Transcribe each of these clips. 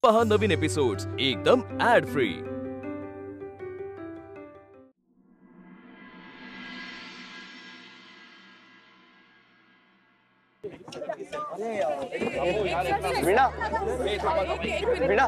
पहा नवीन एपिसोड्स एकदम add free. वीणा, वीणा,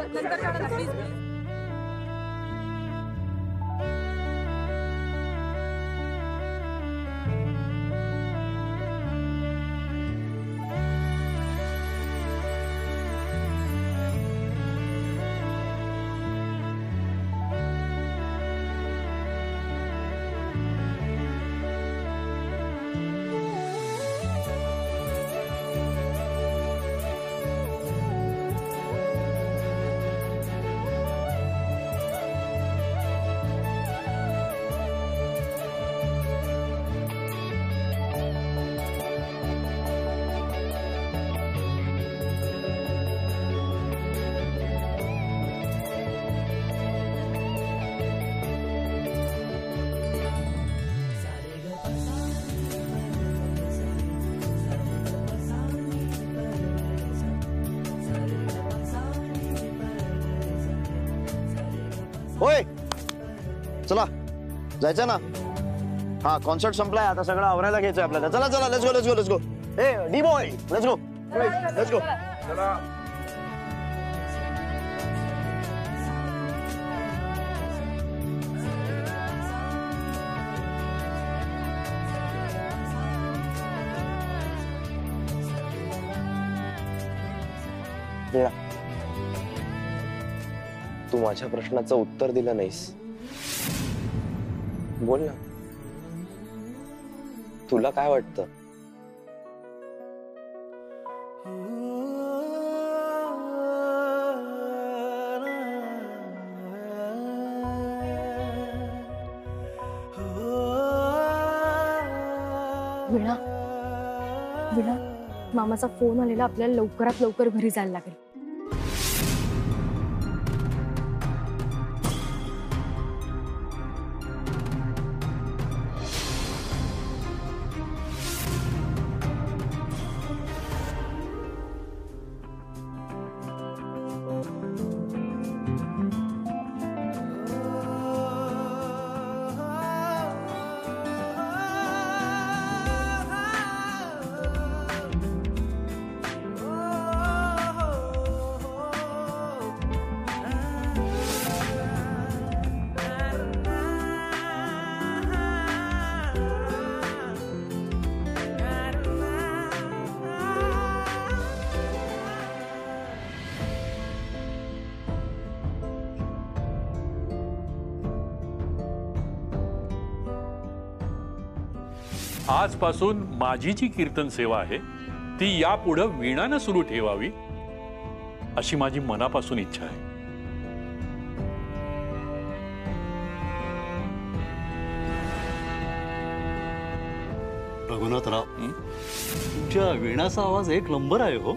होय, चला जायचं ना। हा, कॉन्सर्ट संपलाय, आता सगळं आवरायला घ्यायचं आपल्याला। चला चला, let's go let's go let's go. A D boy, let's go let's go. चला वीणा, तू माझ्या प्रश्नाचं उत्तर दिलं नाहीस। बोल ना, तुला काय वाटतं? वीणा, वीणा, मामाचा फोन आलेला, आपल्याला लवकरात लवकर घरी जायला लागेल। आजपासून माझी जी कीर्तन सेवा आहे ती यापुढे वीणानं सुरू ठेवावी अशी माझी मनापासून इच्छा आहे। रघुनाथराव, तुमच्या वीणाचा आवाज एक नंबर आहे हो।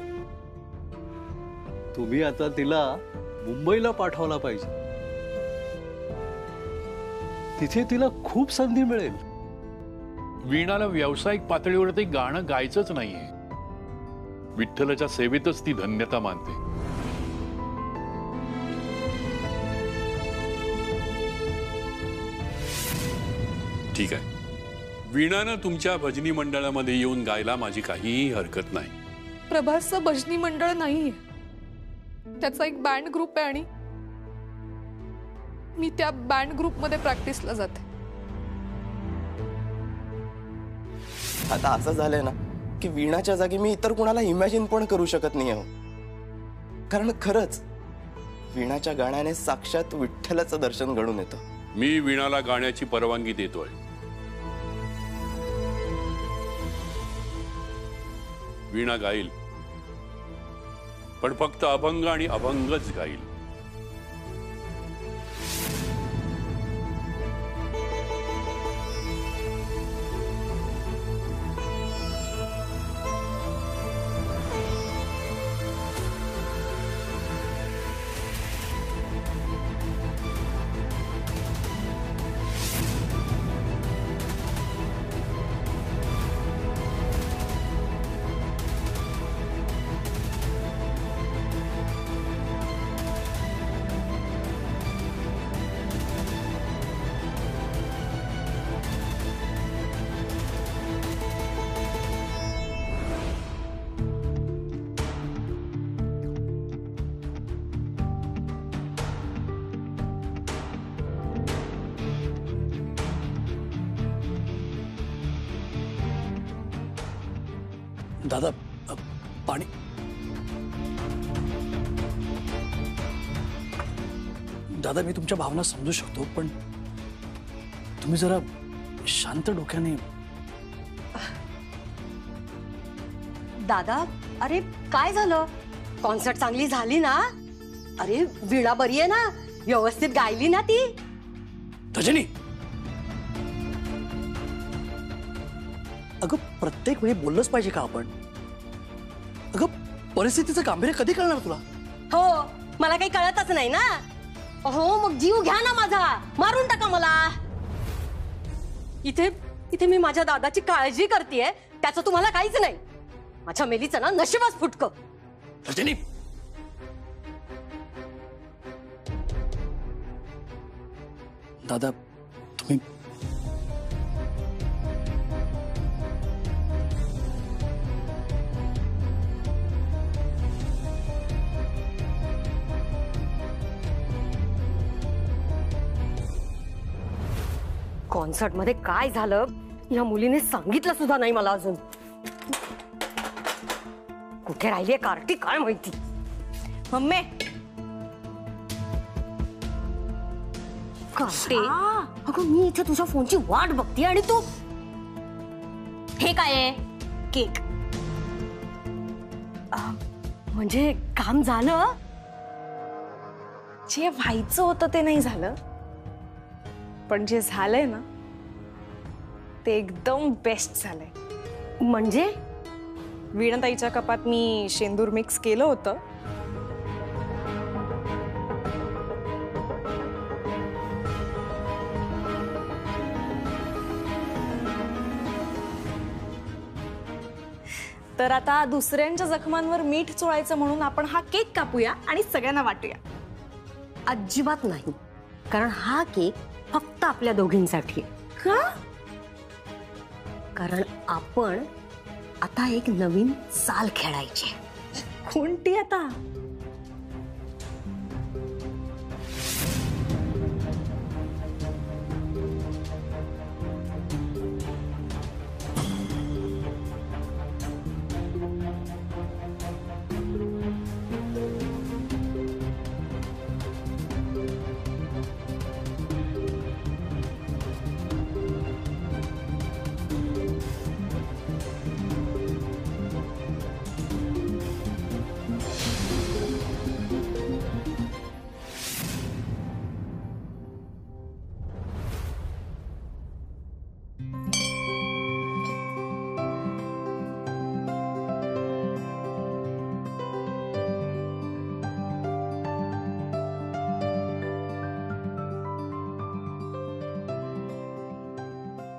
तुम्ही आता तिला मुंबईला पाठवला पाहिजे, तिथे तिला खूप संधी मिळेल। वीणाला व्यावसायिक पातळीवरती गाणं गायचंच नाहीये, विठ्ठलाच्या सेवेतच ती धन्यता मानते। ठीक आहे, वीणानं तुमच्या भजनी मंडळामध्ये येऊन गायला माझी काहीही हरकत नाही। प्रभासचं भजनी मंडळ नाहीये, त्याचा एक बँड ग्रुप आहे आणि मी त्या बँड ग्रुपमध्ये प्रॅक्टिसला जाते। आता असं झालंय ना की वीणाच्या जागी मी इतर कुणाला इमॅजिन पण करू शकत नाही आहो, कारण खरंच वीणाच्या गाण्याने साक्षात विठ्ठलाचं दर्शन घडून येतं। मी वीणाला गाण्याची परवानगी देतोय। वीणा गाईल, पण फक्त अभंग आणि अभंगच गाईल। दादा पाणी. दादा मी तुमच्या भावना समजू शकतो, पण तुम्ही जरा शांत डोक्याने. दादा, अरे काय झालं? कॉन्सर्ट चांगली झाली ना? अरे वीणा बरी आहे ना? व्यवस्थित गायली ना ती? रजनी, अगं प्रत्येक वेळी बोललंच पाहिजे का आपण? अगं परिस्थितीचं गांभीर्य कधी कळणार तुला? हो, मला काही कळतच नाही ना. हो मग जीव घ्या ना माझा, मारून टाका मला. इथे इथे मी माझ्या दादाची काळजी करतेय, त्याचं तुम्हाला काहीच नाही. माझ्या मेलीचं ना नशिबाच फुटकं. रजनी, दादा तुम्ही कॉन्सर्ट मध्ये काय झालं या मुलीने सांगितलं सुद्धा नाही मला अजून. कुठे राहिलीये कार्टी काय माहिती. मम्मी कार्टे, अगं मी इथे तुझ्या फोनची वाट बघते आणि तू. हे काय आहे? केक. म्हणजे काम झालं? जे व्हायचं होतं ते नाही झालं, पण जे झालंय ना ते एकदम बेस्ट झालंय. म्हणजे वीणाताईच्या कपात मी शेंदूर मिक्स केलं होतं. तर आता दुसऱ्यांच्या जखमांवर मीठ चोळायचं म्हणून आपण हा केक कापूया आणि सगळ्यांना वाटूया. अजिबात नाही, कारण हा केक फक्त आपल्या दोघींसाठी. का? कारण आपण आता एक नवीन चाल खेळायची. कोणती आता?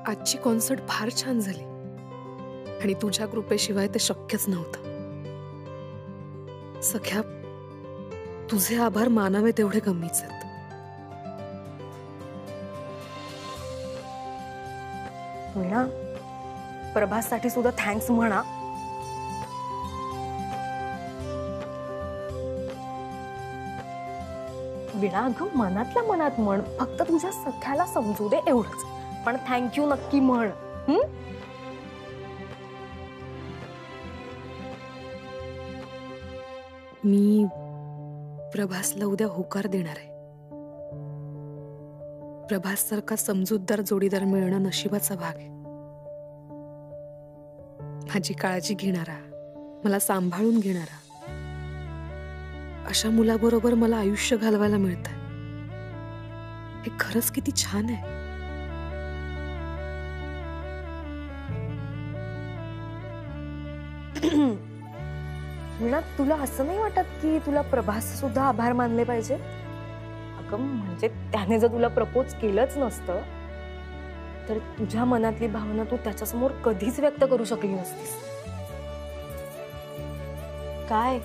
आजची कॉन्सर्ट फार छान झाली आणि तुझ्या कृपेशिवाय ते शक्यच नव्हतं. सख्या, तुझे आभार मानावे तेवढे कमीच आहेत. वीणा, प्रभाससाठी सुद्धा थँक्स म्हणा. वीणा, अगं मनातल्या मनात म्हण, फक्त तुझ्या सख्याला समजू दे एवढंच, पण थँक्यू नक्की म्हण. मी प्रभासला उद्या होकार देणार आहे. प्रभास सारखा समजूतदार जोडीदार मिळणं नशिबाचा भाग आहे. माझी काळजी घेणारा, मला सांभाळून घेणारा, अशा मुलाबरोबर मला आयुष्य घालवायला मिळतंय. हे खरंच किती छान आहे. वीणा, तुला असं नाही वाटत की तुला प्रभास सुद्धा आभार मानले पाहिजे? अगं म्हणजे त्याने जर तुला प्रपोज केलंच नसतं तर तुझ्या मनातली भावना तू त्याच्यासमोर कधीच व्यक्त करू शकली नसतीस. काय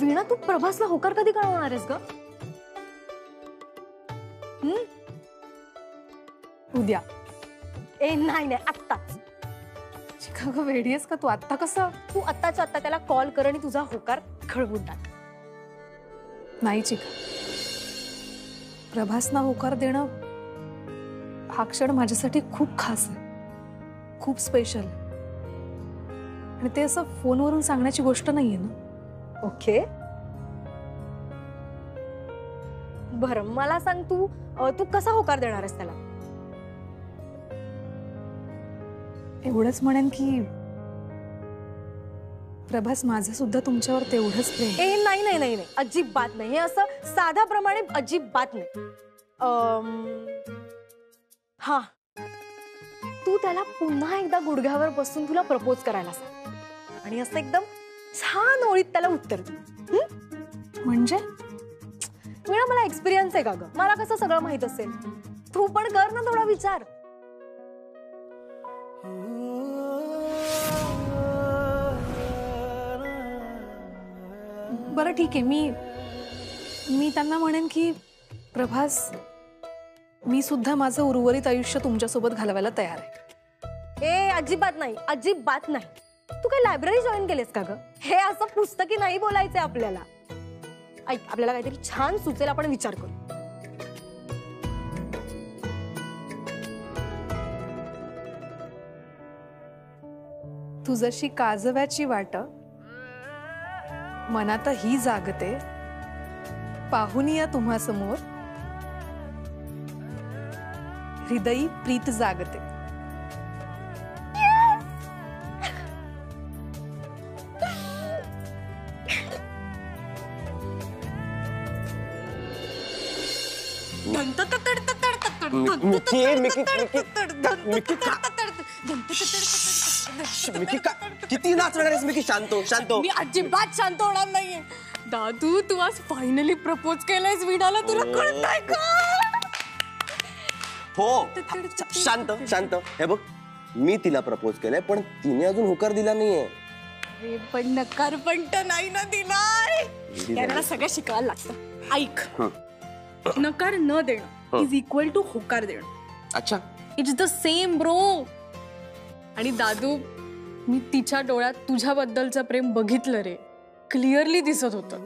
वीणा, तू प्रभासला होकार कधी कळवणार आहेस ग? उद्या? ए नाही नाही, आत्ताच. चिका गं वेडी आहेस का तू? आत्ता कसं? तू आत्ताच्या आत्ता त्याला कॉल कर आणि तुझा होकार कळवून टाक. नाही चिका, प्रभासना होकार देणं हा क्षण माझ्यासाठी खूप खास आहे, खूप स्पेशल आहे. आणि ते असं फोनवरून सांगण्याची गोष्ट नाहीये ना. ओके, बरं मला सांग, तू तू कसा होकार देणार आहेस त्याला? एवढंच म्हणेन की प्रभास, माझं सुद्धा तुमच्यावर तेवढंच प्रेम. ए नाही नाही नाही नाही, अजिबात नाही. हे असं साध्याप्रमाणे अजिबात नाही. हा, तू त्याला पुन्हा एकदा गुडघ्यावर बसून तुला प्रपोज करायला सांग आणि असं एकदम छान ओळीत त्याला उत्तर दे. म्हणजे वीणा, मला एक्सपिरियन्स आहे का ग? मला कसं सगळं माहित असेल? तू पण कर ना थोडा विचार. बरं ठीक आहे, मी त्यांना म्हणेन की प्रभास, मी सुद्धा माझं उर्वरित आयुष्य तुमच्यासोबत घालवायला तयार आहे. ए अजिबात नाही, अजिबात नाही. तू काय लायब्ररी जॉईन केलीस का ग? हे असं पुस्तकी नाही बोलायचंय आपल्याला. ऐक, आपल्याला काहीतरी छान सुचेल, आपण विचार करू. तू जशी काजव्याची वाट मनातही जागते, पाहुनिया तुम्हा समोर हृदयी प्रीत जागते. किती नाचणार आहेस मिकी? शांत हो, शांत हो. मी अजिबात शांत होणार नाहीये. दादू, तू आज फायनली प्रपोज केलायस वीणाला, तुला कळतंय का? हो, शांत शांत. हे बघ, मी तिला प्रपोज केलंय पण तिने अजून होकार दिला नाहीये. अरे पण नकार पण तर नाही ना दिलाय. त्याला सगळं शिकायला लागतं. ऐक, नकार न देणं इज इक्वल टू होकार देणं. अच्छा, इट्स द सेम ब्रो. आणि दादू, मी तिच्या डोळ्यात तुझ्याबद्दलचं प्रेम बघितलं रे, क्लिअरली दिसत होतं.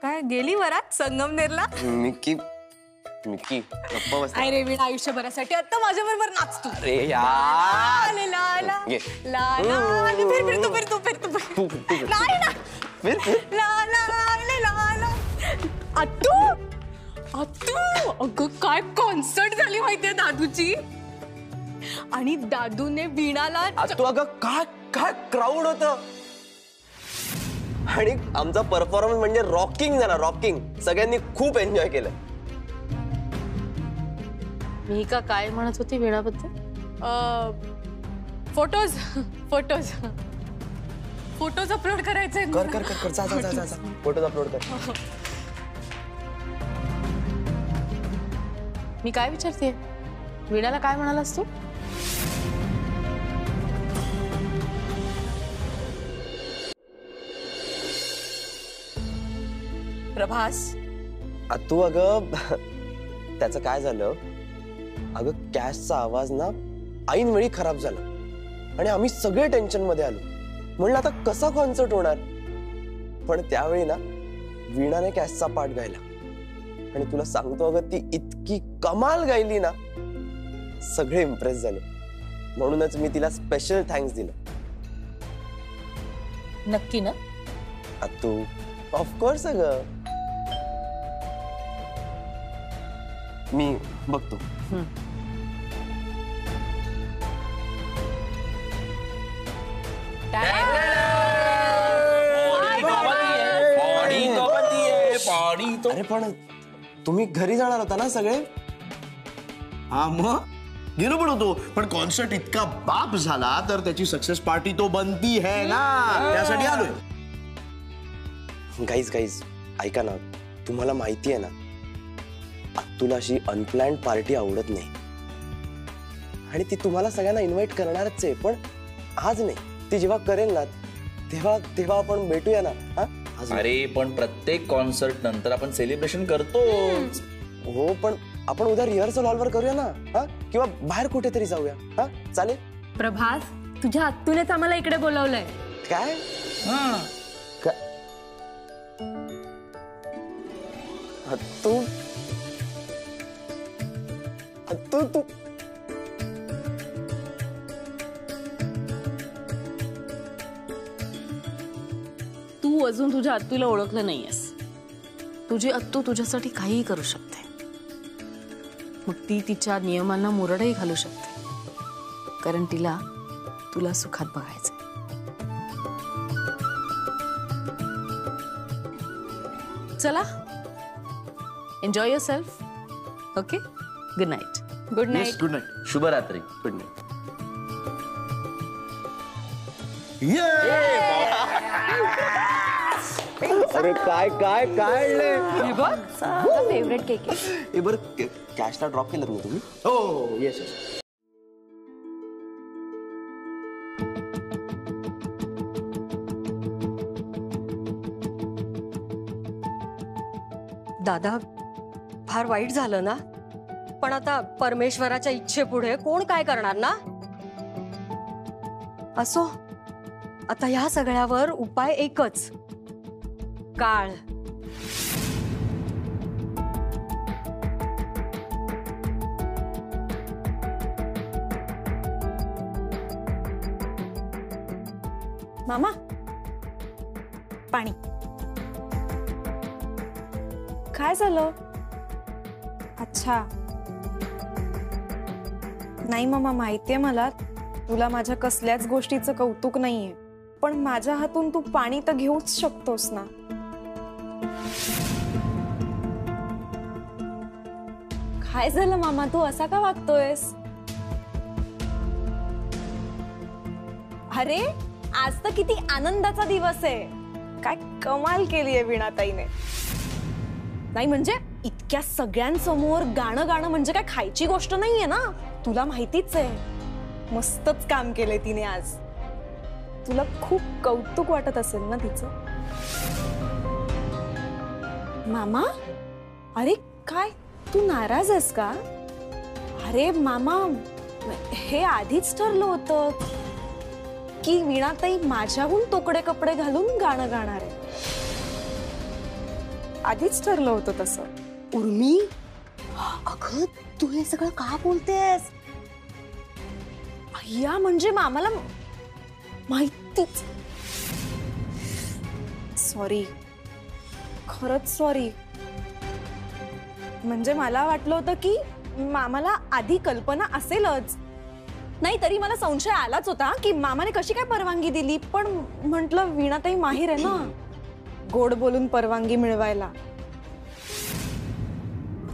काय गेली वरात संगमनेरला? मिकी मिकी गप्प बस. अरे वीण, आयुष्यभरासाठी आता माझ्या बरोबर नाचतो. अरे यार, ला ला ला ये. ला ला. फिर नाही ना. ला ला ला ला. अत्तू, अगं काय कॉन्सर्ट झाली माहितीये दादूची. आणि दादूने वीणाला तू अगं काय काय क्राऊड होत आणि आमचा परफॉर्मन्स म्हणजे रॉकिंग झाला, रॉकिंग. सगळ्यांनी खूप एन्जॉय केलं. मी का काय म्हणत होती वीणाबद्दल? फोटोज फोटोज फोटोज अपलोड करायचे. कर कर कर कर, जा जा जा जा, फोटोज अपलोड कर. मी काय विचारते, वीणाला काय म्हणालास तू? प्रभास, तू अगं त्याचं काय झालं, अगं कॅशचा आवाज ना ऐन वेळी खराब झाला आणि आम्ही सगळे टेन्शन मध्ये आलो. म्हणलं आता कसा कॉन्सर्ट होणार. पण त्यावेळी ना वीणाने कॅशचा पार्ट गायला आणि तुला सांगतो अगं, ती इतकी कमाल गायली ना, सगळे इम्प्रेस झाले. म्हणूनच मी तिला स्पेशल थँक्स दिलं. नक्की ना? तू ऑफकोर्स अगं, मी बघतो. अरे पण तुम्ही घरी जाणार होता ना सगळे? हा मग गेलो पण होतो, पण कॉन्सर्ट इतका बाप झाला तर त्याची सक्सेस पार्टी तो बनती है ना, त्यासाठी आलोय. गाईज गाईज ऐका ना, तुम्हाला माहिती आहे ना, तुला अशी अनप्लॅन्ड पार्टी आवडत नाही आणि ती तुम्हाला सगळ्यांना इन्व्हाइट करणारच आहे. पण आज नाही, ती जेव्हा करेल ना तेव्हा तेव्हा आपण भेटूया ना. हा अरे पण प्रत्येक कॉन्सर्ट नंतर आपण सेलिब्रेशन करतो. हो पण आपण उद्या रिहर्सल हॉलवर करूया ना. हा किंवा बाहेर कुठेतरी जाऊया. हा चालेल. प्रभास, तुझ्या आत्तूनेच आम्हाला इकडे बोलवलंय. काय तू तू तू तू अजून तुझ्या आत्तूला ओळखलं नाहीयेस. तुझी आत्तू तुझ्यासाठी काहीही करू शकते. मग ती तिच्या नियमांना मुरडही घालू शकते, कारण तिला तुला सुखात बघायचं. चला, enjoy yourself. Okay, good night. Good night. Good night. शुभरात्री. Good night. अरे काय काय काय फेवरेट केक आहे. हे बरं कॅशला ड्रॉप केलं ना तुम्ही? हो येस येस. दादा, फार वाईट झालं ना, पण आता परमेश्वराच्या इच्छेपुढे कोण काय करणार ना. असो, आता ह्या सगळ्यावर उपाय एकच, काळ. मामा, पाणी. काय झालं? अच्छा, नाही मामा, माहितीये मला तुला माझ्या कसल्याच गोष्टीचं कौतुक नाहीये, पण माझ्या हातून तू पाणी तर घेऊच शकतोस ना. काय झालं मामा, तू असा का वागतोयस? अरे आज तर किती आनंदाचा दिवस आहे. काय कमाल केलीये वीणाताईने. नाही म्हणजे इतक्या सगळ्यांसमोर गाणं गाणं म्हणजे काय खायची गोष्ट नाहीये ना, तुला माहितीच आहे. मस्तच काम केलंय तिने आज. तुला खूप कौतुक वाटत असेल ना तिचं. मामा, अरे काय तू नाराज आहेस का? अरे मामा, हे आधीच ठरलं होतं की वीणाताई माझ्याहून तोकडे कपडे घालून गाणं गाणार आहे. आधीच ठरलं होतं तसं. उर्मी, अगं तू हे सगळं का बोलतेस? या म्हणजे मामाला माहितीच. सॉरी, खरंच सॉरी. म्हणजे मला वाटलं होतं की मामाला आधी कल्पना असेलच. नाही तरी मला संशय आलाच होता की मामाने कशी काय परवानगी दिली, पण म्हटलं वीणाताई माहिर आहे ना गोड बोलून परवानगी मिळवायला.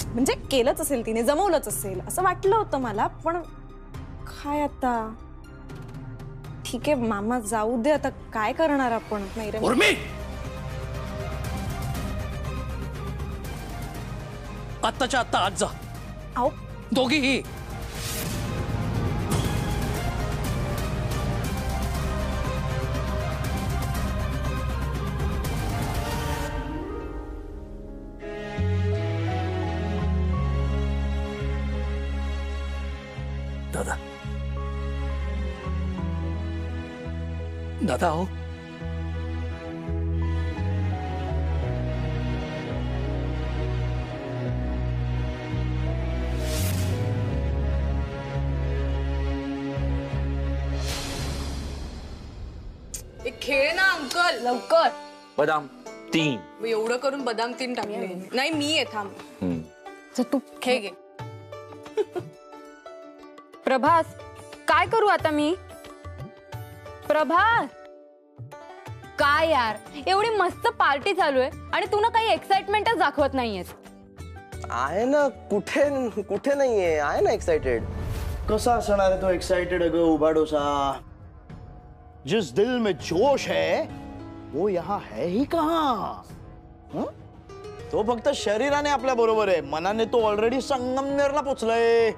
म्हणजे केलंच असेल तिने, जमवलंच असेल असं वाटलं होतं मला. पण काय आता, ठीक आहे मामा, जाऊ दे आता, काय करणार आपण. नाही रे उर्मी, आत्ताच्या आत्ता आज जा. आओ दोघीही. दादा, दादा हो. एक खेळ ना अंकल, लवकर. बदाम 3. मग एवढं करून बदाम 3 टाकले. नाही मी आहे, थांब. तर तू खेळ घे. प्रभास, काय करू आता मी? प्रभास, काय यार, एवढी मस्त पार्टी चालू आहे आणि तू ना काही एक्साइटमेंटच दाखवत नाहीयेस. आहे ना, कुठे कुठे नाहीये, आहे ना एक्साइटेड. कसा असणार आहे तो एक्साइटेड? अगं उभा डोसा. जिस दिल में जोश है वो यहाँ है ही कहाँ. तो फक्त शरीराने आपल्या बरोबर आहे, मनाने तो ऑलरेडी संगमनेरला पोचलाय.